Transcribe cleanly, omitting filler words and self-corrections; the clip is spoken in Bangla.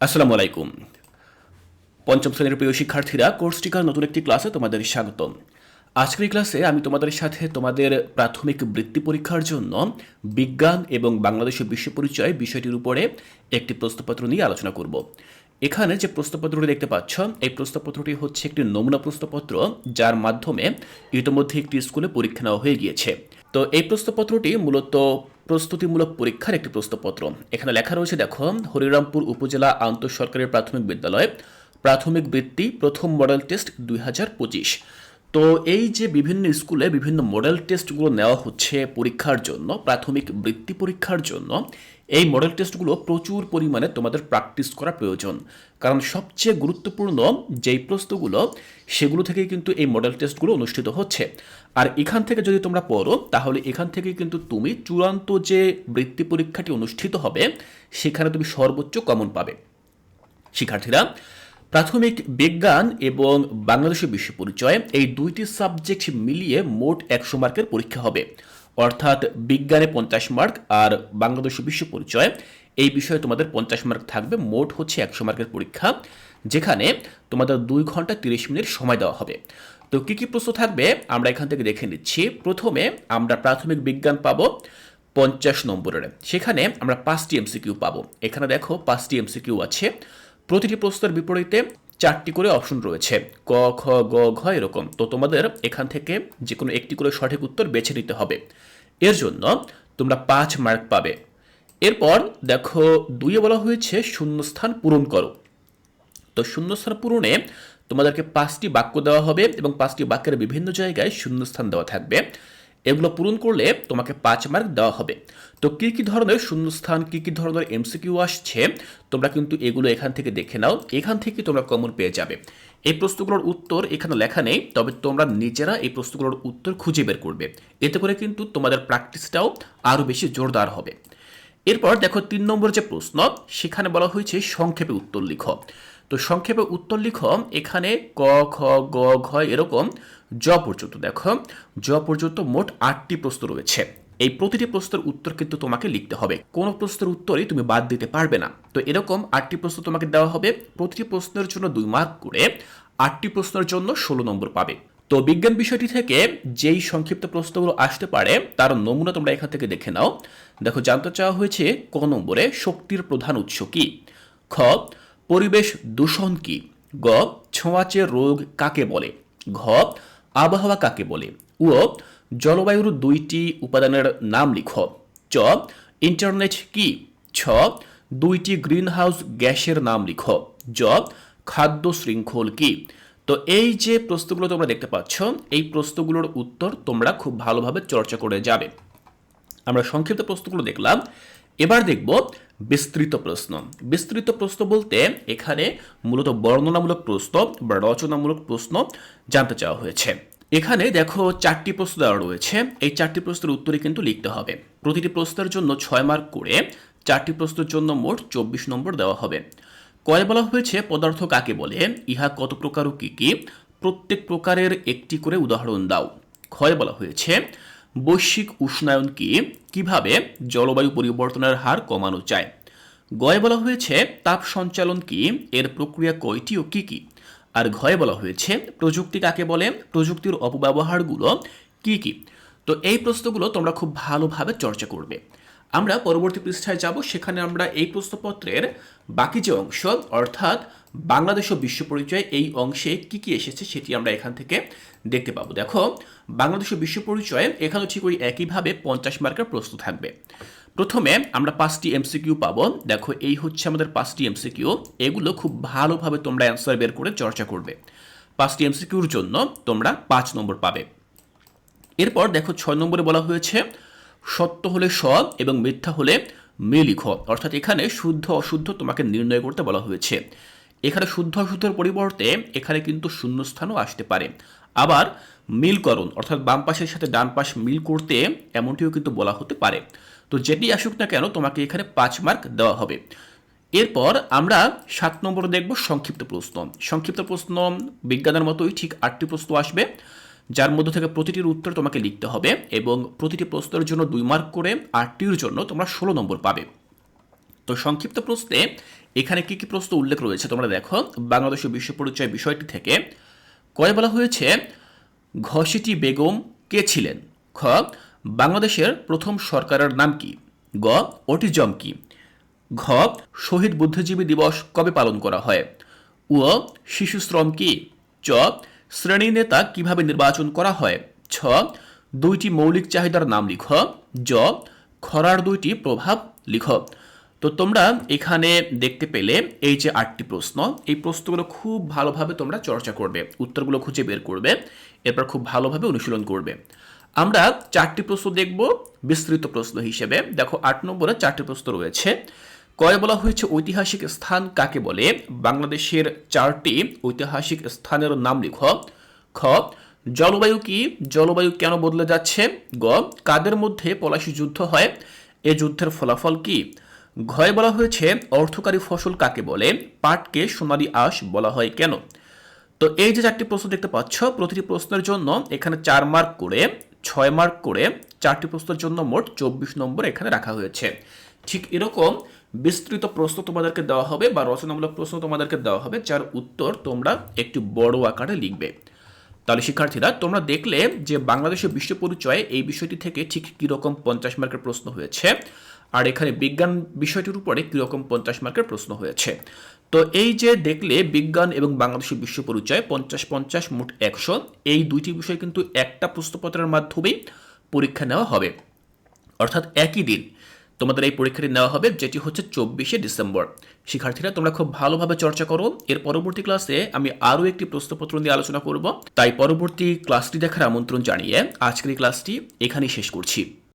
আসসালামু আলাইকুম। পঞ্চম শ্রেণীর প্রিয় শিক্ষার্থীরা, কোর্স টিকার নতুন একটি ক্লাসে তোমাদের স্বাগতম। আজকের এই ক্লাসে আমি তোমাদের সাথে তোমাদের প্রাথমিক বৃত্তি পরীক্ষার জন্য বিজ্ঞান এবং বাংলাদেশের বিশ্ব পরিচয় বিষয়টির উপরে একটি প্রশ্নপত্র নিয়ে আলোচনা করব। এখানে যে প্রশ্নপত্রটি দেখতে পাচ্ছ, এই প্রশ্নপত্রটি হচ্ছে একটি নমুনা প্রশ্নপত্র, যার মাধ্যমে ইতিমধ্যে একটি স্কুলে পরীক্ষা নেওয়া হয়ে গিয়েছে। তো এই প্রশ্নপত্রটি মূলত প্রস্তুতিমূলক পরীক্ষার একটি প্রশ্নপত্র। এখানে লেখা রয়েছে, দেখো, হরিরামপুর উপজেলা আন্তঃসরকারি প্রাথমিক বিদ্যালয় প্রাথমিক বৃত্তি প্রথম মডেল টেস্ট 2025। তো এই যে বিভিন্ন স্কুলে বিভিন্ন মডেল টেস্টগুলো নেওয়া হচ্ছে পরীক্ষার জন্য, প্রাথমিক বৃত্তি পরীক্ষার জন্য, এই মডেল টেস্টগুলো প্রচুর পরিমাণে তোমাদের প্র্যাকটিস করা প্রয়োজন। কারণ সবচেয়ে গুরুত্বপূর্ণ যেই প্রশ্নগুলো, সেগুলো থেকেই কিন্তু এই মডেল টেস্টগুলো অনুষ্ঠিত হচ্ছে। আর এখান থেকে যদি তোমরা পড়ো, তাহলে এখান থেকে কিন্তু তুমি চূড়ান্ত যে বৃত্তি পরীক্ষাটি অনুষ্ঠিত হবে, সেখানে তুমি সর্বোচ্চ কমন পাবে। শিক্ষার্থীরা, প্রাথমিক বিজ্ঞান এবং বাংলাদেশের বিশ্ব পরিচয় এই দুইটি সাবজেক্ট মিলিয়ে মোট 100 মার্কের পরীক্ষা হবে। অর্থাৎ বিজ্ঞানে 50 মার্ক আর বাংলাদেশের বিশ্ব পরিচয় এই বিষয়ে তোমাদের 50 মার্ক থাকবে। মোট হচ্ছে 100 মার্কের পরীক্ষা, যেখানে তোমাদের 2 ঘন্টা 30 মিনিট সময় দেওয়া হবে। তো কী কী প্রশ্ন থাকবে আমরা এখান থেকে দেখে নিচ্ছি। প্রথমে আমরা প্রাথমিক বিজ্ঞান পাবো 50 নম্বরের। সেখানে আমরা 5টি এমসিকিউ পাবো। এখানে দেখো 5টি এমসিকিউ আছে। প্রতিটি প্রশ্নের বিপরীতে 4টি করে অপশন রয়েছে, ক, খ, গ, ঘ এরকম। তো তোমাদের এখান থেকে যে কোনো একটি করে সঠিক উত্তর বেছে নিতে হবে। এর জন্য তোমরা 5 মার্ক পাবে। এরপর দেখো 2-এ বলা হয়েছে শূন্যস্থান পূরণ করো। তো শূন্যস্থান পূরণে তোমাদেরকে 5টি বাক্য দেওয়া হবে এবং 5টি বাক্যের বিভিন্ন জায়গায় শূন্যস্থান দেওয়া থাকবে। এগুলো পূরণ করলে তোমাকে 5 মার্ক দেওয়া হবে। তো কী কী ধরনের শূন্যস্থান, কী কী ধরনের এমসিকিউ আসছে, তোমরা কিন্তু এগুলো এখান থেকে দেখে নাও। এখান থেকে তোমরা কমন পেয়ে যাবে। এই প্রশ্নগুলোর উত্তর এখানে লেখা নেই, তবে তোমরা নিজেরা এই প্রশ্নগুলোর উত্তর খুঁজে বের করবে। এতে করে কিন্তু তোমাদের প্র্যাকটিসটাও আরও বেশি জোরদার হবে। এরপর দেখো 3 নম্বর যে প্রশ্ন, সেখানে বলা হয়েছে সংক্ষেপে উত্তর লিখো। তো সংক্ষেপে উত্তর লিখো, এখানে ক, খ, গ, ঘ এরকম জ পর্যন্ত, দেখো জ পর্যন্ত মোট 8টি প্রশ্ন রয়েছে। এই প্রতিটি প্রশ্নের উত্তর কিন্তু তোমাকে লিখতে হবে। কোনো প্রশ্নের উত্তরই তুমি বাদ দিতে পারবে না। তো এরকম 8টি প্রশ্ন তোমাকে দেওয়া হবে। প্রতিটি প্রশ্নের জন্য 2 মার্ক করে 8টি প্রশ্নের জন্য 16 নম্বর পাবে। তো বিজ্ঞান বিষয়টি থেকে যেই সংক্ষিপ্ত প্রশ্নগুলো আসতে পারে তার নমুনা তোমরা এখান থেকে দেখে নাও। দেখো, জানতে চাওয়া হয়েছে ক নম্বরে শক্তির প্রধান উৎস কি, খ পরিবেশ দূষণ কি, গ ছোঁয়াচে রোগ কাকে বলে, ঘ আবহাওয়া কাকে বলে, ও জলবায়ুর 2টি উপাদানের নাম লিখো, চ ইন্টারনেট কি, ছ 2টি গ্রিনহাউস গ্যাসের নাম লিখো, জ খাদ্য শৃঙ্খল কি। তো এই যে প্রশ্নগুলো তোমরা দেখতে পাচ্ছ, এই প্রশ্নগুলোর উত্তর তোমরা খুব ভালোভাবে চর্চা করে যাবে। আমরা সংক্ষিপ্ত প্রশ্নগুলো দেখলাম। এবার দেখব বিস্তৃত প্রশ্ন। বিস্তৃত প্রশ্ন বলতে এখানে মূলত বর্ণনামূলক প্রশ্ন বা রচনামূলক প্রশ্ন জানতে চাওয়া হয়েছে। এখানে দেখো 4টি প্রশ্ন দেওয়া রয়েছে। এই 4টি প্রশ্নের উত্তরে কিন্তু লিখতে হবে। প্রতিটি প্রশ্নের জন্য 6 মার্ক করে 4টি প্রশ্নের জন্য মোট 24 নম্বর দেওয়া হবে। কয়ে বলা হয়েছে পদার্থ কাকে বলে, ইহা কত প্রকার ও কি কি, প্রত্যেক প্রকারের একটি করে উদাহরণ দাও। ক্ষয়ে বলা হয়েছে বৈশ্বিক উষ্ণায়ন কি, কিভাবে জলবায়ু পরিবর্তনের হার কমানো যায়। গয়ে বলা হয়েছে তাপ সঞ্চালন কি, এর প্রক্রিয়া কয়টি ও কি কি। আর ঘয়ে বলা হয়েছে প্রযুক্তি কাকে বলে, প্রযুক্তির অপব্যবহারগুলো কি কি। তো এই প্রশ্নগুলো তোমরা খুব ভালোভাবে চর্চা করবে। আমরা পরবর্তী পৃষ্ঠায় যাব। সেখানে আমরা এই প্রশ্নপত্রের বাকি যে অংশ, অর্থাৎ বাংলাদেশ ও বিশ্ব পরিচয়, এই অংশে কি কি এসেছে সেটি আমরা এখান থেকে দেখতে পাবো। দেখো, বাংলাদেশ ও বিশ্ব পরিচয় এখানেও ঠিক ওই একইভাবে 50 মার্কের প্রশ্ন থাকবে। প্রথমে আমরা 5টি এমসিকিউ পাবো। দেখো, এই হচ্ছে আমাদের 5টি এমসিকিউ। এগুলো খুব ভালোভাবে তোমরা অ্যান্সার বের করে চর্চা করবে। 5টি এমসিকিউর জন্য তোমরা 5 নম্বর পাবে। এরপর দেখো 6 নম্বরে বলা হয়েছে সত্য হলে স এবং মিথ্যা হলে মি লিখো। অর্থাৎ এখানে শুদ্ধ অশুদ্ধ তোমাকে নির্ণয় করতে বলা হয়েছে। এখানে শুদ্ধ অশুদ্ধের পরিবর্তে এখানে কিন্তু শূন্যস্থানও আসতে পারে। আবার মিলকরণ, অর্থাৎ বাম পাশের সাথে ডান পাশ মিল করতে, এমনটিও কিন্তু বলা হতে পারে। তো যেটি আসুক না কেন, তোমাকে এখানে 5 মার্ক দেওয়া হবে। এরপর আমরা 7 নম্বরে দেখব সংক্ষিপ্ত প্রশ্ন। সংক্ষিপ্ত প্রশ্ন বিজ্ঞানের মতোই ঠিক 8টি প্রশ্ন আসবে, যার মধ্যে থেকে প্রতিটির উত্তর তোমাকে লিখতে হবে এবং প্রতিটি প্রশ্নের জন্য 2 মার্ক করে 8টির জন্য তোমরা 16 নম্বর পাবে। তো সংক্ষিপ্ত প্রশ্নে এখানে কি কি প্রশ্ন উল্লেখ রয়েছে তোমরা দেখো। বাংলাদেশের বিশ্ব পরিচয় বিষয়টি থেকে কয়ে বলা হয়েছে ঘসিটি বেগম কে ছিলেন? খ বাংলাদেশের প্রথম সরকারের নাম কি? গ অটিজম কি? ঘ শহীদ বুদ্ধিজীবী দিবস কবে পালন করা হয়? উ শিশু শ্রম কি? চ শ্রেণী নেতা কিভাবে নির্বাচন করা হয়? ছ দুইটি মৌলিক চাহিদার নাম লিখ। জ খরার দুইটি প্রভাব লিখ। তো তোমরা এখানে দেখতে পেলে এই যে 8টি প্রশ্ন, এই প্রশ্নগুলো খুব ভালোভাবে তোমরা চর্চা করবে, উত্তরগুলো খুঁজে বের করবে, এরপর খুব ভালোভাবে অনুশীলন করবে। আমরা 4টি প্রশ্ন দেখব বিস্তৃত প্রশ্ন হিসেবে। দেখো 8 নম্বরে 4টি প্রশ্ন রয়েছে। কয়ে বলা হয়েছে ঐতিহাসিক স্থান কাকে বলে? বাংলাদেশের 4টি ঐতিহাসিক স্থানের নাম লিখো। খ জলবায়ু কি? জলবায়ু কেন বদলে যাচ্ছে? গ কাদের মধ্যে পলাশী যুদ্ধ হয়? এ যুদ্ধের ফলাফল কি? ঘয়ে বলা হয়েছে অর্থকারী ফসল কাকে বলে? পাটকে সোনালী আঁশ বলা হয় কেন? তো এই যে 4টি প্রশ্ন দেখতে পাচ্ছ, প্রতিটি প্রশ্নের জন্য এখানে 4 মার্ক করে, 6 মার্ক করে 4টি প্রশ্নের জন্য মোট 24 নম্বর এখানে রাখা হয়েছে। ঠিক এরকম বিস্তৃত প্রশ্ন তোমাদেরকে দেওয়া হবে বা রচনামূলক প্রশ্ন তোমাদেরকে দেওয়া হবে, যার উত্তর তোমরা একটু বড় আকারে লিখবে। তাহলে শিক্ষার্থীরা তোমরা দেখলে যে বাংলাদেশের বিশ্ব পরিচয় এই বিষয়টি থেকে ঠিক কীরকম 50 মার্কের প্রশ্ন হয়েছে, আর এখানে বিজ্ঞান বিষয়টির উপরে কীরকম 50 মার্কের প্রশ্ন হয়েছে। তো এই যে দেখলে বিজ্ঞান এবং বাংলাদেশের বিশ্ব পরিচয় 50-50 মোট 100, এই দুইটি বিষয় কিন্তু একটা প্রশ্নপত্রের মাধ্যমেই পরীক্ষা নেওয়া হবে, অর্থাৎ একই দিন তোমাদের এই পরীক্ষাটি নেওয়া হবে, যেটি হচ্ছে 24শে ডিসেম্বর। শিক্ষার্থীরা তোমরা খুব ভালোভাবে চর্চা করো। এর পরবর্তী ক্লাসে আমি আরও একটি প্রশ্নপত্র নিয়ে আলোচনা করব, তাই পরবর্তী ক্লাসটি দেখার আমন্ত্রণ জানিয়ে আজকের এই ক্লাসটি এখানেই শেষ করছি।